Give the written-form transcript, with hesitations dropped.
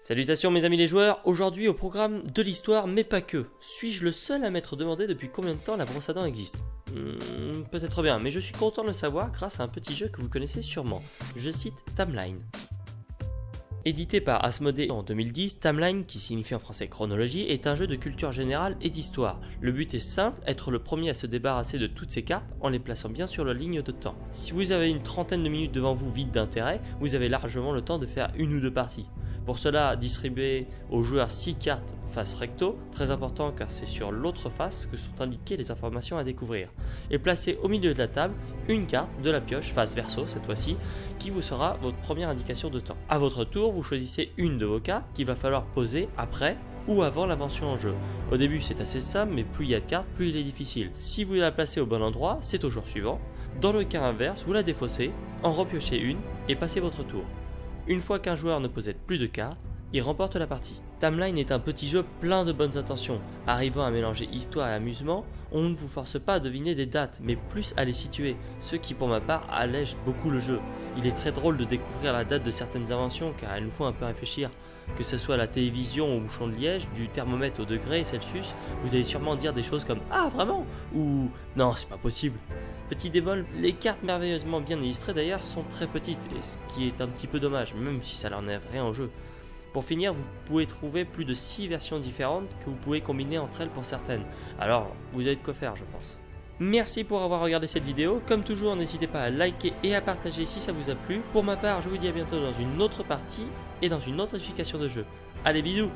Salutations mes amis les joueurs, aujourd'hui au programme de l'histoire mais pas que. Suis-je le seul à m'être demandé depuis combien de temps la brosse à dents existe? Peut-être bien, mais je suis content de le savoir grâce à un petit jeu que vous connaissez sûrement. Je cite Timeline. Édité par Asmodée en 2010, Timeline, qui signifie en français chronologie, est un jeu de culture générale et d'histoire. Le but est simple, être le premier à se débarrasser de toutes ces cartes en les plaçant bien sur la ligne de temps. Si vous avez une trentaine de minutes devant vous vides d'intérêt, vous avez largement le temps de faire une ou deux parties. Pour cela, distribuez aux joueurs 6 cartes face recto, très important car c'est sur l'autre face que sont indiquées les informations à découvrir. Et placez au milieu de la table une carte de la pioche face verso cette fois-ci, qui vous sera votre première indication de temps. A votre tour, vous choisissez une de vos cartes qu'il va falloir poser après ou avant l'invention en jeu. Au début c'est assez simple, mais plus il y a de cartes, plus il est difficile. Si vous la placez au bon endroit, c'est au jour suivant. Dans le cas inverse, vous la défaussez, en repiochez une et passez votre tour. Une fois qu'un joueur ne possède plus de cartes, il remporte la partie. Timeline est un petit jeu plein de bonnes intentions. Arrivant à mélanger histoire et amusement, on ne vous force pas à deviner des dates, mais plus à les situer, ce qui pour ma part allège beaucoup le jeu. Il est très drôle de découvrir la date de certaines inventions car elles nous font un peu réfléchir. Que ce soit la télévision au bouchon de liège, du thermomètre au degré Celsius, vous allez sûrement dire des choses comme « Ah vraiment ?» ou « Non, c'est pas possible ». Petit bémol, les cartes merveilleusement bien illustrées d'ailleurs sont très petites, et ce qui est un petit peu dommage, même si ça n'enlève rien au jeu. Pour finir, vous pouvez trouver plus de 6 versions différentes que vous pouvez combiner entre elles pour certaines. Alors, vous avez de quoi faire je pense. Merci pour avoir regardé cette vidéo, comme toujours n'hésitez pas à liker et à partager si ça vous a plu. Pour ma part, je vous dis à bientôt dans une autre partie et dans une autre explication de jeu. Allez, bisous!